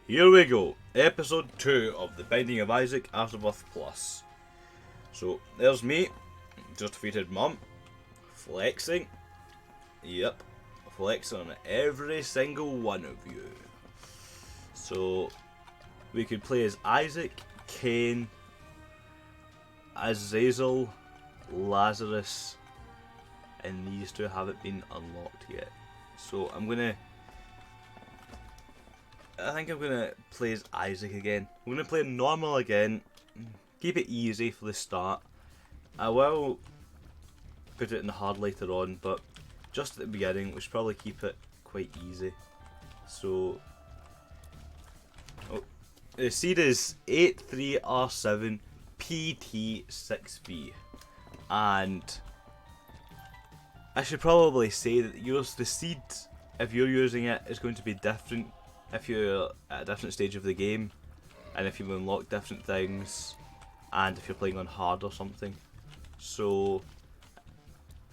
Here we go, episode 2 of The Binding of Isaac Afterbirth Plus. So, there's me, just defeated Mum, flexing. Yep, flexing on every single one of you. So, we could play as Isaac, Cain, Azazel, Lazarus, and these two haven't been unlocked yet. So, I think I'm gonna play as Isaac again. I'm gonna play normal again. Keep it easy for the start. I will put it in hard later on, but just at the beginning we should probably keep it quite easy. So, the seed is 83R7PT6B, and I should probably say that the seed, if you're using it, is going to be different if you're at a different stage of the game, and if you unlock different things, and if you're playing on hard or something. So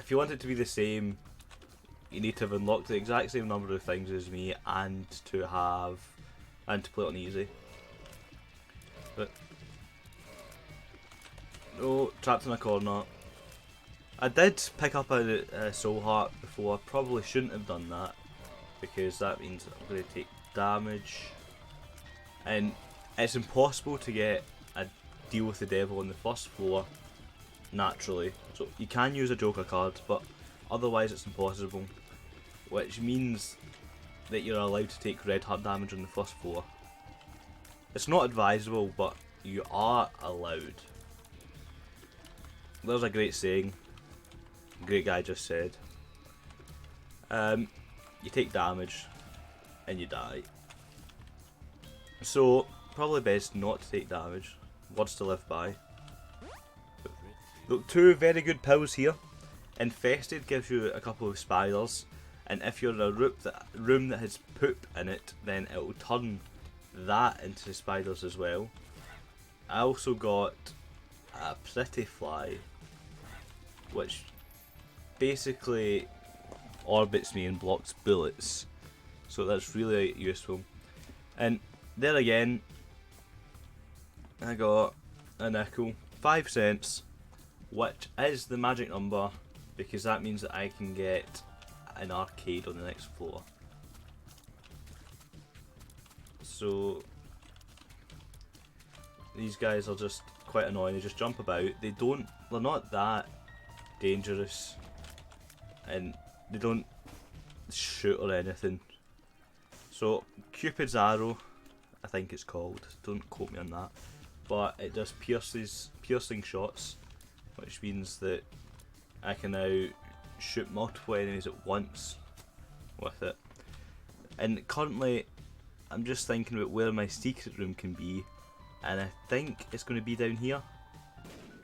if you want it to be the same, you need to have unlocked the exact same number of things as me, and to play on easy. But no, trapped in a corner. I did pick up a soul heart before. Probably shouldn't have done that, because that means I'm going to take damage, and it's impossible to get a deal with the devil on the first floor naturally. So you can use a joker card, but otherwise it's impossible, which means that you're allowed to take red heart damage on the first floor. It's not advisable, but you are allowed. There's a great saying, great guy just said. You take damage and you die. So, probably best not to take damage. Words to live by. Look, 2 very good pills here. Infested gives you a couple of spiders, and if you're in a room that has poop in it, then it will turn that into spiders as well. I also got a pretty fly, which basically orbits me and blocks bullets. So that's really useful. And there again, I got a nickel, 5 cents, which is the magic number, because that means that I can get an arcade on the next floor. So these guys are just quite annoying. They just jump about. They're not that dangerous, and they don't shoot or anything. So, Cupid's arrow, I think it's called, don't quote me on that, but it does piercing shots, which means that I can now shoot multiple enemies at once with it. And currently, I'm just thinking about where my secret room can be, and I think it's going to be down here,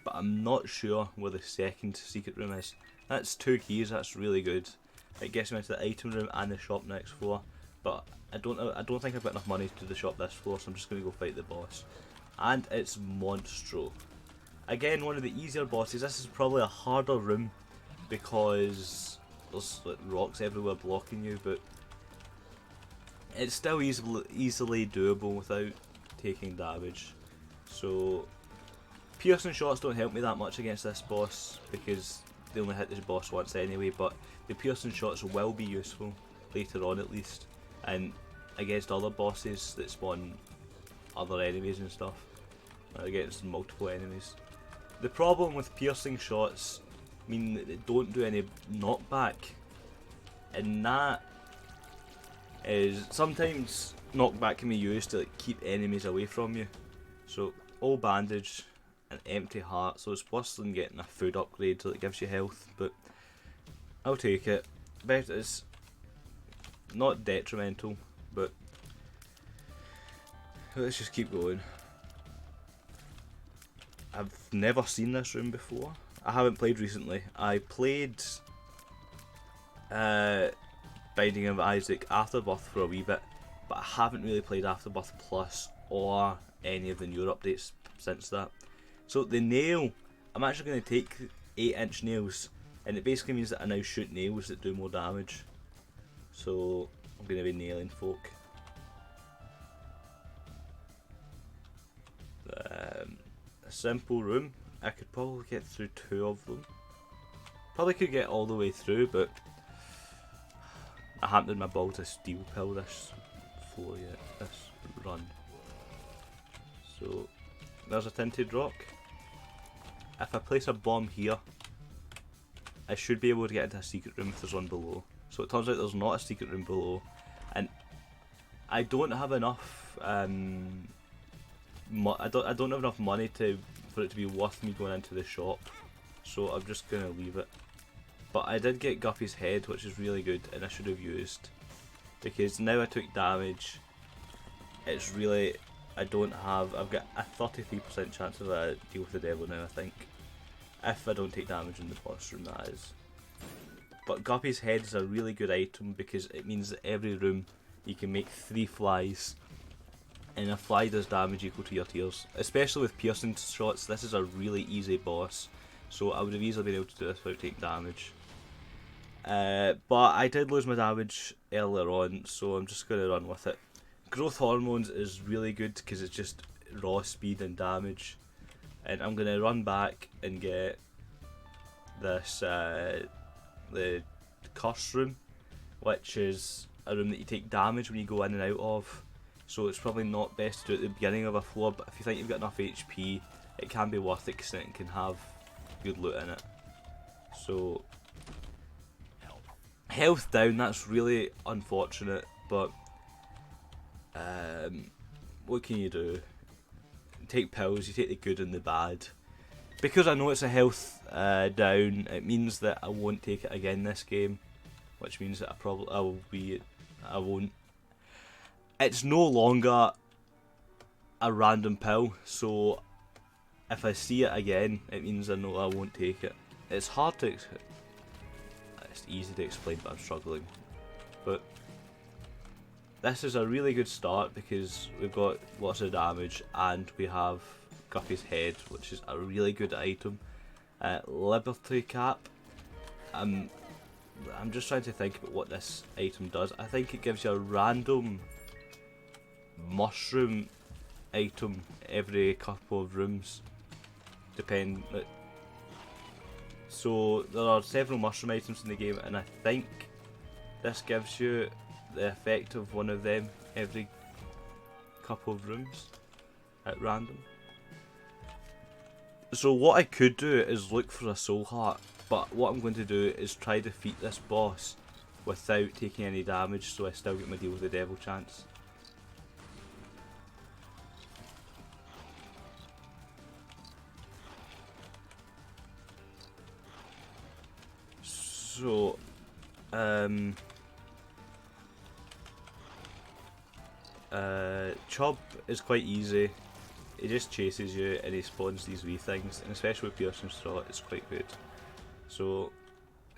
but I'm not sure where the second secret room is. That's 2 keys, that's really good. It gets me into the item room and the shop next floor, but I don't think I've got enough money to do the shop this floor, so I'm just going to go fight the boss. And it's Monstro. Again, one of the easier bosses. This is probably a harder room because there's like rocks everywhere blocking you, but it's still easily doable without taking damage. So piercing shots don't help me that much against this boss, because they only hit this boss once anyway, but the piercing shots will be useful later on at least, and against other bosses that spawn other enemies and stuff, against multiple enemies. The problem with piercing shots mean that they don't do any knockback, and that is sometimes knockback can be used to like keep enemies away from you. So all bandage, an empty heart, so it's worse than getting a food upgrade that gives you health, but I'll take it. Bet it's not detrimental, but let's just keep going. I've never seen this room before. I haven't played recently. I played Binding of Isaac Afterbirth for a wee bit, but I haven't really played Afterbirth Plus or any of the newer updates since that. So the nail, I'm actually going to take 8-inch nails, and it basically means that I now shoot nails that do more damage. So I'm going to be nailing folk. a simple room. I could probably get through 2 of them. Probably could get all the way through, but I haven't had my ball to steel pill this floor yet, this run. So, there's a tinted rock. If I place a bomb here, I should be able to get into a secret room if there's one below. So it turns out there's not a secret room below, and I don't have enough. I don't have enough money for it to be worth me going into the shop. So I'm just gonna leave it. But I did get Guppy's head, which is really good, and I should have used, because now I took damage. It's really, I've got a 33% chance of a deal with the devil now, I think. If I don't take damage in the boss room, that is. But Guppy's head is a really good item because it means that every room you can make 3 flies, and a fly does damage equal to your tears. Especially with piercing shots, this is a really easy boss, so I would have easily been able to do this without taking damage. But I did lose my damage earlier on, so I'm just going to run with it. Growth hormones is really good because it's just raw speed and damage. And I'm going to run back and get this, the curse room, which is a room that you take damage when you go in and out of. So it's probably not best to do it at the beginning of a floor, but if you think you've got enough HP, it can be worth it because it can have good loot in it. So, health down, that's really unfortunate, but what can you do? Take pills, you take the good and the bad. Because I know it's a health down, it means that I won't take it again this game, which means that I won't. It's no longer a random pill, so if I see it again, it means I know I won't take it. It's hard to, it's easy to explain, but I'm struggling. But this is a really good start because we've got lots of damage and we have Guppy's head, which is a really good item. Liberty cap. I'm just trying to think about what this item does. I think it gives you a random mushroom item every couple of rooms. So there are several mushroom items in the game, and I think this gives you the effect of one of them every couple of rooms at random. So what I could do is look for a soul heart, but what I'm going to do is try to defeat this boss without taking any damage, so I still get my deal with the devil chance. So, Chub is quite easy. He just chases you and he spawns these wee things, and especially with piercing straw, it's quite good. So,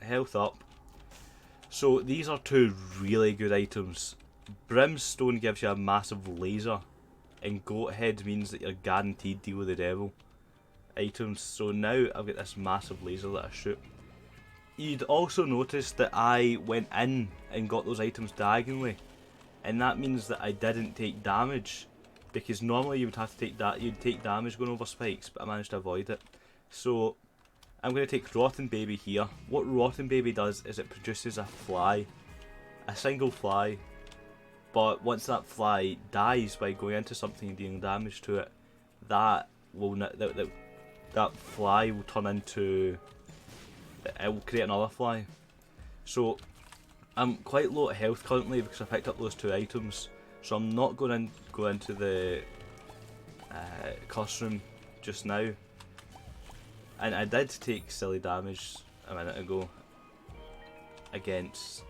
health up. So these are 2 really good items. Brimstone gives you a massive laser, and Goat Head means that you're guaranteed deal with the devil items. So now I've got this massive laser that I shoot. You'd also notice that I went in and got those items diagonally, and that means that I didn't take damage, because normally you would have to take you'd take damage going over spikes, but I managed to avoid it. So I'm going to take Rotten Baby here. What Rotten Baby does is it produces a fly, a single fly, but once that fly dies by going into something and dealing damage to it, that fly will turn into, it will create another fly. So I'm quite low at health currently because I picked up those 2 items, so I'm not going to go into the curse room just now. And I did take silly damage a minute ago against,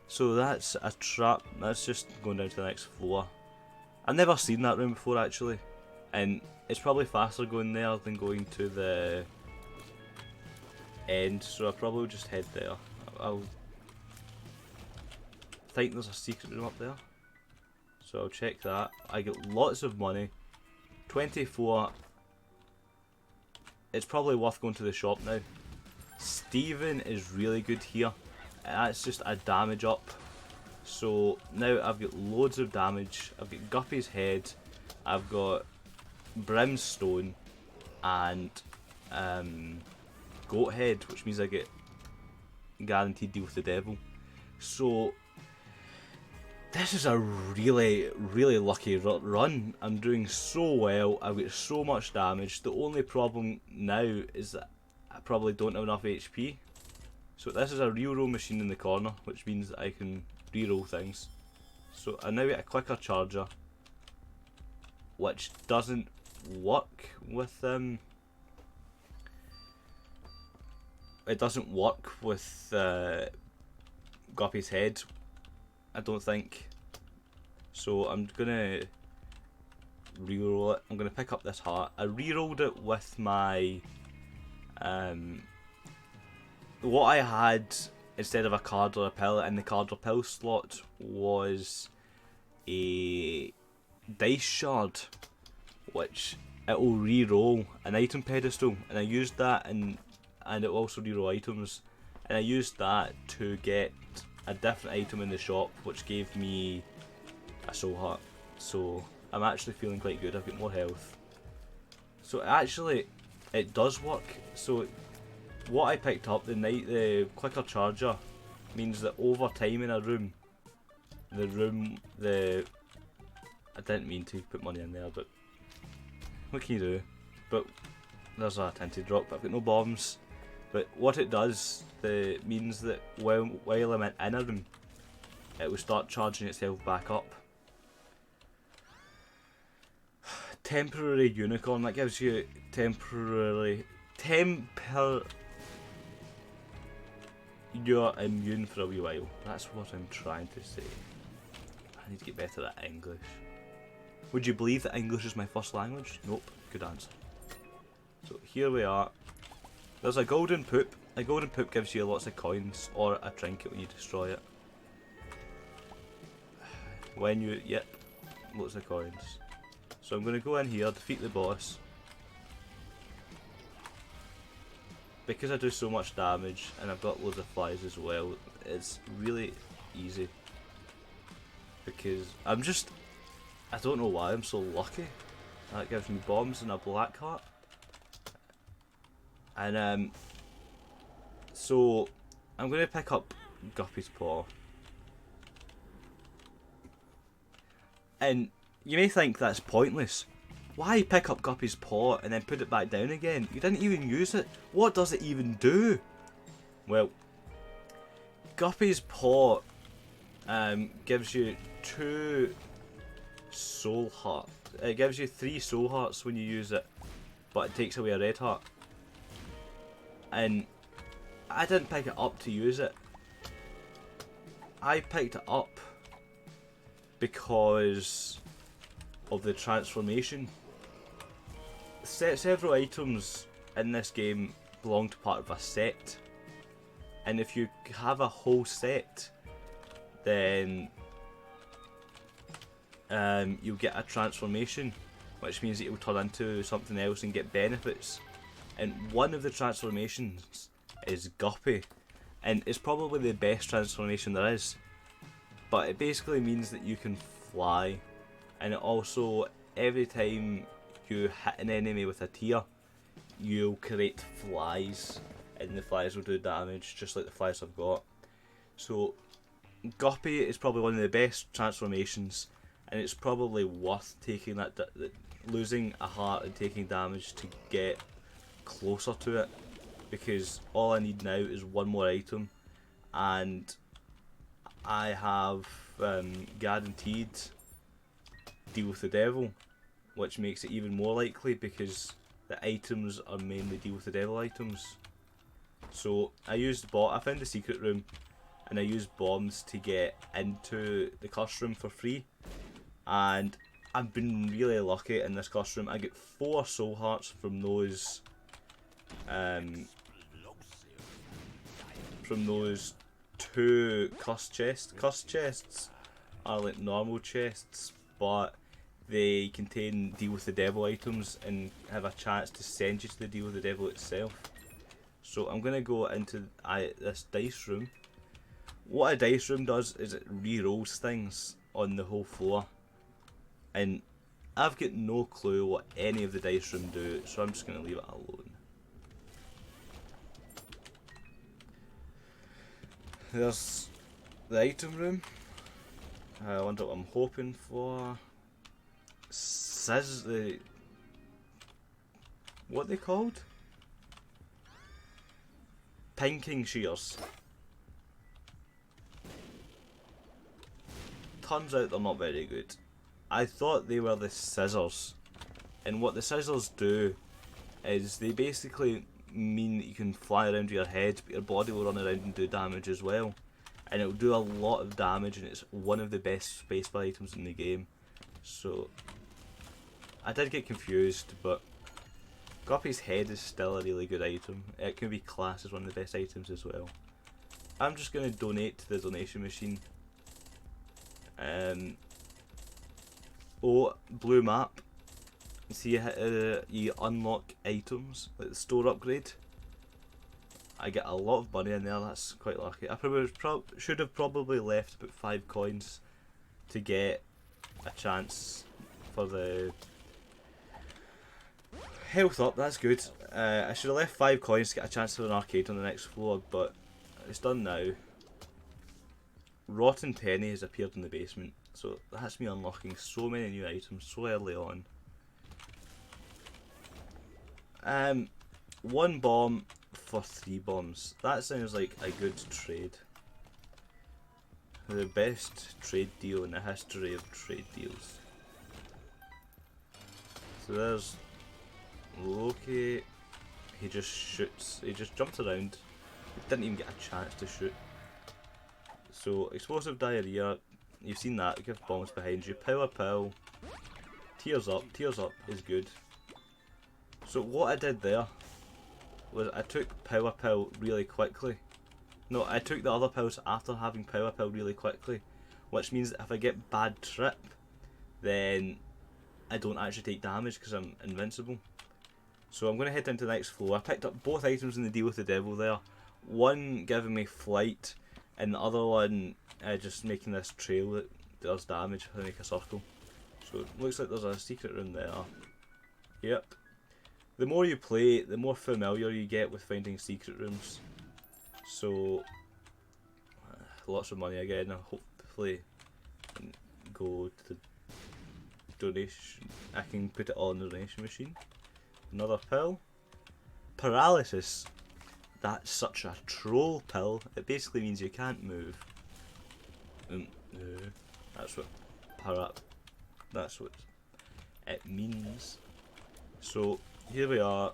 so that's a trap. That's just going down to the next floor. I've never seen that room before actually, and it's probably faster going there than going to the end, so I'll probably just head there. I'll think there's a secret room up there, so I'll check that. I get lots of money, 24. It's probably worth going to the shop now. Steven is really good here, and that's just a damage up. So now I've got loads of damage. I've got Guppy's head, I've got Brimstone, and goat head, which means I get guaranteed deal with the devil. So this is a really, really lucky run. I'm doing so well. I've got so much damage. The only problem now is that I probably don't have enough HP. So this is a reroll machine in the corner, which means that I can reroll things. So I now get a quicker charger, which doesn't work with it doesn't work with Guppy's head, I don't think. So I'm gonna reroll it. I'm gonna pick up this heart. I rerolled it with my what I had instead of a card or a pill in the card or pill slot was a dice shard, which it will re-roll an item pedestal, and I used that, and it will also re-roll items, and I used that to get a different item in the shop, which gave me a soul heart. So I'm actually feeling quite good. I've got more health. So actually, it does work. So what I picked up, the quicker charger, means that over time in a room, I didn't mean to put money in there, but what can you do? But there's a tinted rock, but I've got no bombs. But what it does, means that while I'm in a room, it will start charging itself back up. Temporary unicorn, that gives you you're immune for a wee while. That's what I'm trying to say. I need to get better at English. Would you believe that English is my first language? Nope. Good answer. So here we are. There's a golden poop. A golden poop gives you lots of coins or a trinket when you destroy it. Yep, lots of coins. So I'm going to go in here, defeat the boss. Because I do so much damage and I've got loads of flies as well, it's really easy. Because I don't know why I'm so lucky. That gives me bombs and a black heart. And so I'm going to pick up Guppy's paw. And you may think that's pointless. Why pick up Guppy's paw and then put it back down again? You didn't even use it. What does it even do? Well, Guppy's paw gives you 2 soul hearts. It gives you 3 soul hearts when you use it, but it takes away a red heart. And I didn't pick it up to use it. I picked it up because of the transformation. Several items in this game belong to part of a set, and if you have a whole set, then you'll get a transformation, which means that you'll turn into something else and get benefits. And one of the transformations is Guppy, and it's probably the best transformation there is. But it basically means that you can fly, and it also, every time you hit an enemy with a tear, you'll create flies, and the flies will do damage, just like the flies I've got. So Guppy is probably one of the best transformations, and it's probably worth taking that losing a heart and taking damage to get closer to it, because all I need now is one more item, and I have guaranteed deal with the devil, which makes it even more likely because the items are mainly deal with the devil items. So I found the secret room, and I used bombs to get into the curse room for free, and I've been really lucky in this curse room. I get 4 soul hearts from those 2 cursed chests. Cursed chests are like normal chests, but they contain deal with the devil items and have a chance to send you to the deal with the devil itself. So I'm gonna go into this dice room. What a dice room does is it re-rolls things on the whole floor, and I've got no clue what any of the dice room do, so I'm just going to leave it alone. There's the item room. I wonder what I'm hoping for. What are they called? Pinking shears. Turns out they're not very good. I thought they were the scissors, and what the scissors do is they basically mean that you can fly around your head, but your body will run around and do damage as well, and it'll do a lot of damage, and it's one of the best spacebar items in the game. So I did get confused, but Guppy's head is still a really good item. It can be classed as one of the best items as well. I'm just going to donate to the donation machine. Blue map. See, you unlock items, like the store upgrade. I get a lot of money in there, that's quite lucky. I should have probably left about 5 coins to get a chance for the health up, that's good. I should have left 5 coins to get a chance for an arcade on the next floor, but it's done now. Rotten Penny has appeared in the basement, so that's me unlocking so many new items so early on. 1 bomb for 3 bombs. That sounds like a good trade. The best trade deal in the history of trade deals. So there's Loki. He just shoots. He just jumps around. He didn't even get a chance to shoot. So explosive diarrhea. You've seen that. Give bombs behind you. Power pill. Tears up. Tears up is good. So what I did there was I took power pill really quickly. No, I took the other pills after having power pill really quickly, which means that if I get bad trip, then I don't actually take damage because I'm invincible. So I'm going to head into the next floor. I picked up both items in the deal with the devil there. One giving me flight, and the other one just making this trail that does damage if I make a circle. So it looks like there's a secret room there. Yep. The more you play, the more familiar you get with finding secret rooms. So lots of money again. Hopefully go to the donation. I can put it all in the donation machine. Another pill. Paralysis. That's such a troll pill. It basically means you can't move. That's what it means. So here we are.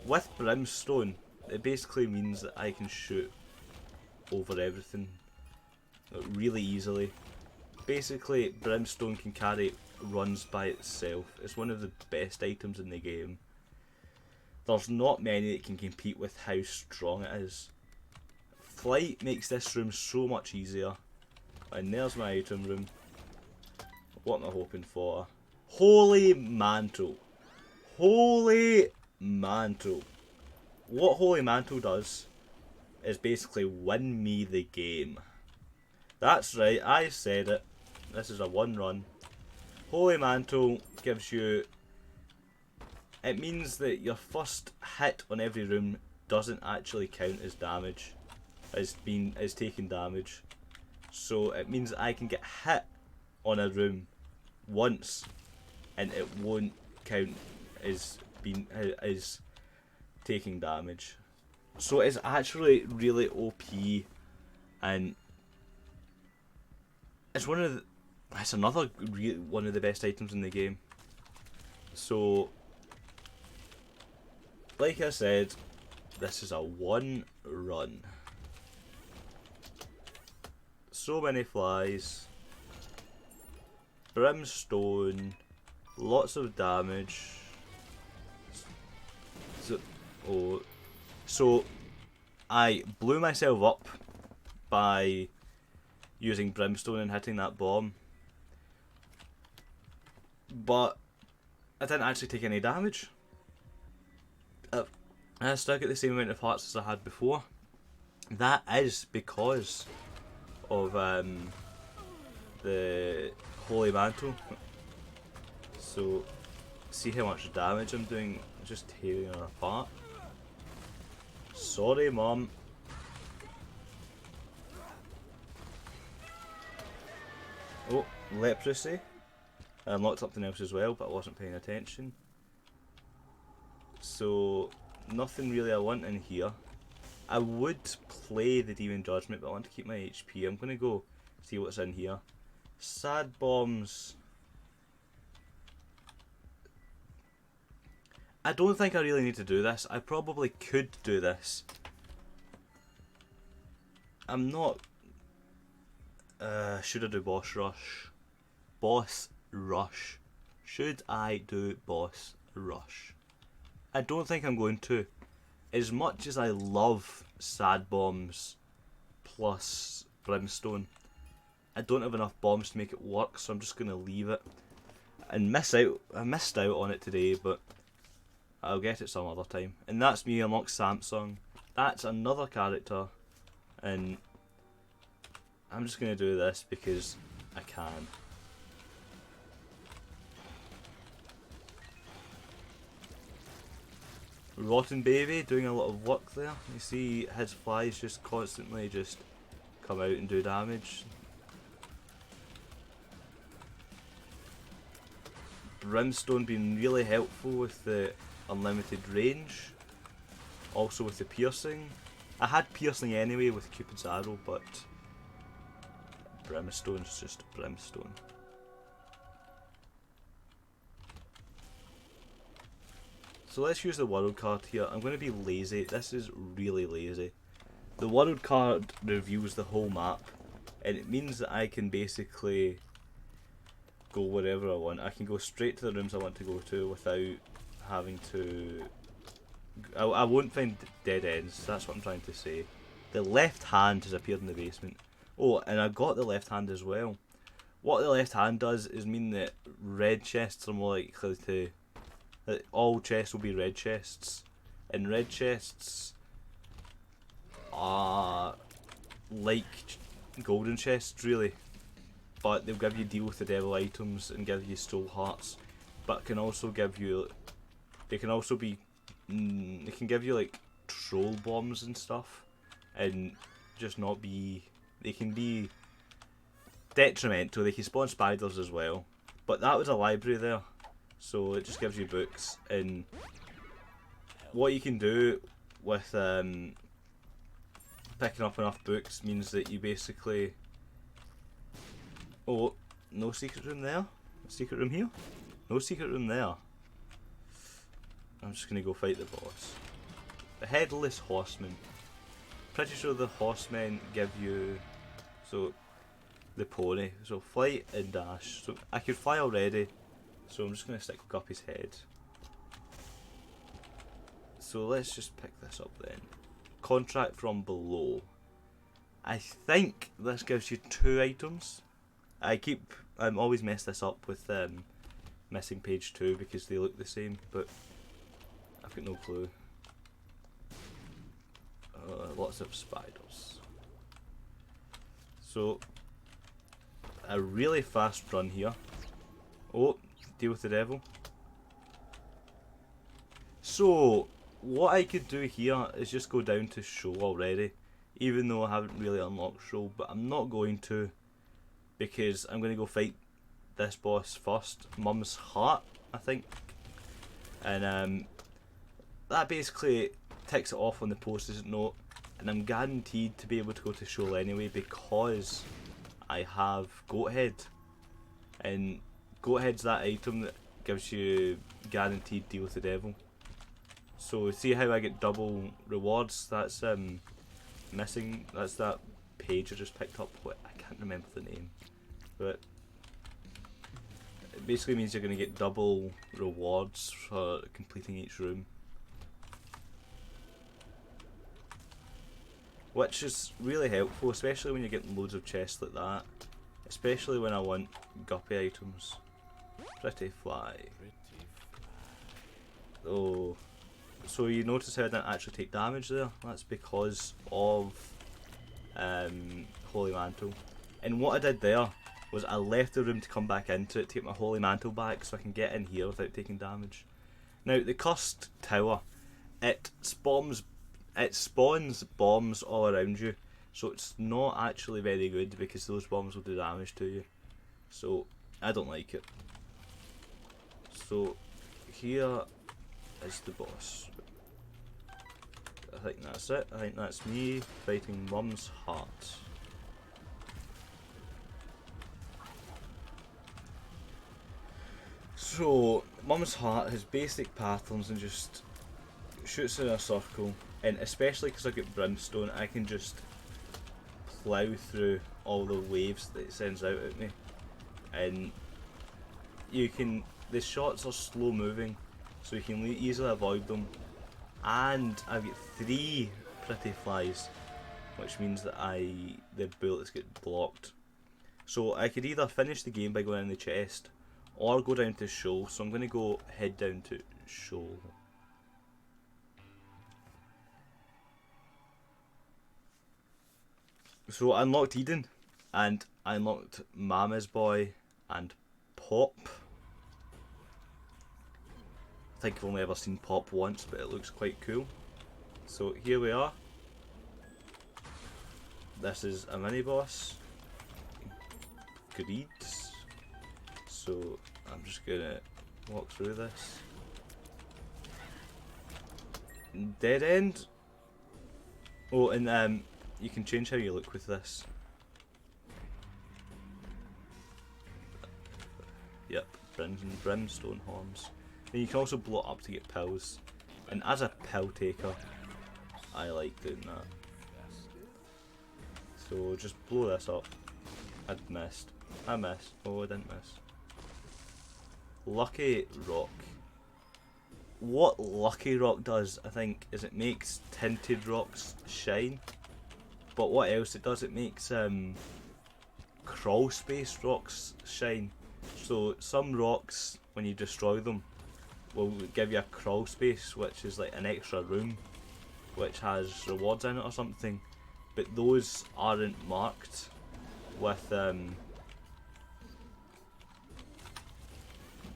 With Brimstone, it basically means that I can shoot over everything really easily. Basically, Brimstone can carry runs by itself. It's one of the best items in the game. There's not many that can compete with how strong it is. Flight makes this room so much easier. And there's my item room. What am I hoping for? Holy Mantle. Holy Mantle. What Holy Mantle does is basically win me the game. That's right, I said it. This is a 1 run. Holy Mantle gives you... It means that your first hit on every room doesn't actually count as damage, as taking damage. So it means I can get hit on a room once, and it won't count as taking damage. So it's actually really OP, and it's another one of the best items in the game. So, like I said, this is a 1 run. So many flies, Brimstone, lots of damage. So I blew myself up by using Brimstone and hitting that bomb, but I didn't actually take any damage. I still get the same amount of hearts as I had before. That is because of the Holy Mantle. So So, see how much damage I'm doing, just tearing her apart. Sorry, Mum. Oh, leprosy. I unlocked something else as well, but I wasn't paying attention. So, nothing really I want in here. I would play the Demon Judgment, but I want to keep my HP. I'm going to go see what's in here. Sad bombs. I don't think I really need to do this. I probably could do this. I'm not... should I do boss rush? Boss rush. Should I do boss rush? I don't think I'm going to. As much as I love sad bombs plus brimstone, I don't have enough bombs to make it work, so I'm just going to leave it and miss out. I missed out on it today, but I'll get it some other time. And that's me amongst Samsung. That's another character, and I'm just going to do this because I can. Rotten Baby doing a lot of work there. You see his flies just constantly just come out and do damage. Brimstone being really helpful with the unlimited range. Also with the piercing. I had piercing anyway with Cupid's arrow, but Brimstone's just Brimstone. So let's use the world card here. I'm going to be lazy. This is really lazy. The world card reveals the whole map, and it means that I can basically go wherever I want. I can go straight to the rooms I want to go to without having to... I won't find dead ends, that's what I'm trying to say. The left hand has appeared in the basement. Oh, and I got the left hand as well. What the left hand does is mean that red chests are more likely to... that all chests will be red chests. And red chests are like golden chests really. But they'll give you deal with the devil items and give you soul hearts. But can also give you... they can also be... they can give you like troll bombs and stuff. And just not be... they can be detrimental. They can spawn spiders as well. But that was a library there. So it just gives you books, and what you can do with picking up enough books means that you basically... oh, no secret room there? Secret room here? No secret room there. I'm just going to go fight the boss. The Headless Horseman. Pretty sure the horsemen give you... so, the pony. So flight and dash. So I could fly already. So I'm just going to stick with Guppy's head. So let's just pick this up then. Contract from below. I think this gives you 2 items. I'm always mess this up with missing page 2 because they look the same, but I've got no clue. Lots of spiders. So a really fast run here. Oh, deal with the devil. So what I could do here is just go down to show already, even though I haven't really unlocked show, but I'm not going to, because I'm going to go fight this boss first, Mum's Heart, I think. And that basically ticks it off on the post-it note, and I'm guaranteed to be able to go to show anyway because I have Goat Head, and Goat Head's that item that gives you guaranteed deal with the devil. So see how I get double rewards? That's missing. That's that page I just picked up. What, I can't remember the name, but it basically means you're going to get double rewards for completing each room, which is really helpful, especially when you're getting loads of chests like that. Especially when I want guppy items. Pretty fly. Oh, so you notice how I didn't actually take damage there? That's because of Holy Mantle. And what I did there was I left the room to come back into it, take my holy mantle back so I can get in here without taking damage. Now the cursed tower, it spawns bombs all around you, so it's not actually very good because those bombs will do damage to you. So I don't like it. So here is the boss. I think that's it. I think that's me fighting Mum's Heart. So Mum's Heart has basic patterns and just shoots in a circle, and especially because I get Brimstone, I can just plough through all the waves that it sends out at me, and the shots are slow moving, so you can easily avoid them. And I've got 3 pretty flies, which means that the bullets get blocked. So I could either finish the game by going in the chest, or go down to Shoal. So I'm going to head down to Shoal. So I unlocked Eden, and I unlocked Mama's Boy and Pop. I think I've only ever seen Pop once, but it looks quite cool. So here we are. This is a mini boss. Greed. So I'm just gonna walk through this. Dead end. Oh, and you can change how you look with this. Yep, brimstone horns. And you can also blow it up to get pills. And as a pill taker, I like doing that. So just blow this up. I missed. I missed. Oh, I didn't miss. Lucky Rock. What Lucky Rock does, I think, is it makes tinted rocks shine. But what else it does, it makes crawl space rocks shine. So some rocks, when you destroy them, will give you a crawl space, which is like an extra room, which has rewards in it or something. But those aren't marked with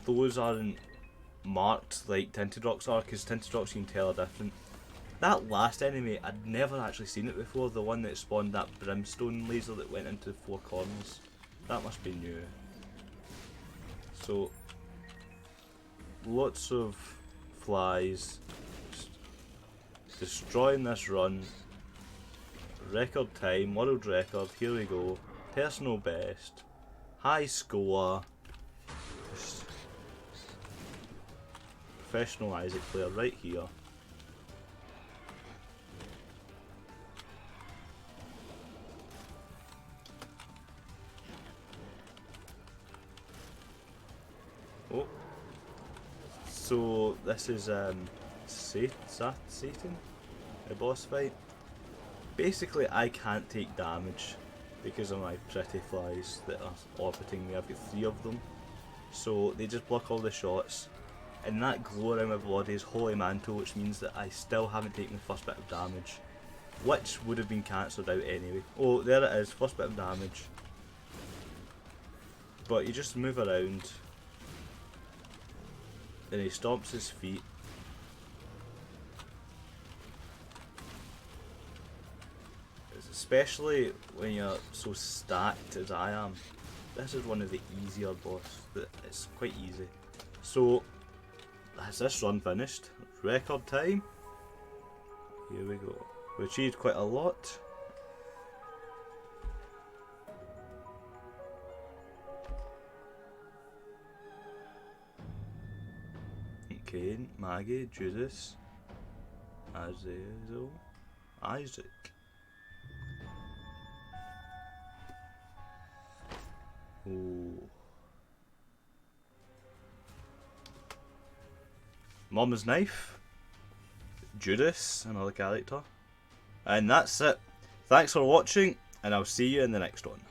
those aren't marked like tinted rocks are, because tinted rocks you can tell are different. That last enemy, I'd never actually seen it before, the one that spawned that brimstone laser that went into 4 corners. That must be new. So lots of flies, just destroying this run. Record time, world record, here we go. Personal best, high score. Just professional Isaac player right here. Oh, so this is Satan, a boss fight. Basically, I can't take damage because of my pretty flies that are orbiting me. I've got 3 of them, so they just block all the shots. And that glow around my body is Holy Mantle, which means that I still haven't taken the first bit of damage, which would have been cancelled out anyway. Oh, there it is, first bit of damage. But you just move around, and he stomps his feet. Especially when you're so stacked as I am. This is one of the easier boss. It's quite easy. So, has this run finished? Record time? Here we go. We achieved quite a lot. Cain, Maggie, Judas, Azazel, Isaac. Ooh. Mama's knife, Judas, another character. And that's it. Thanks for watching, and I'll see you in the next one.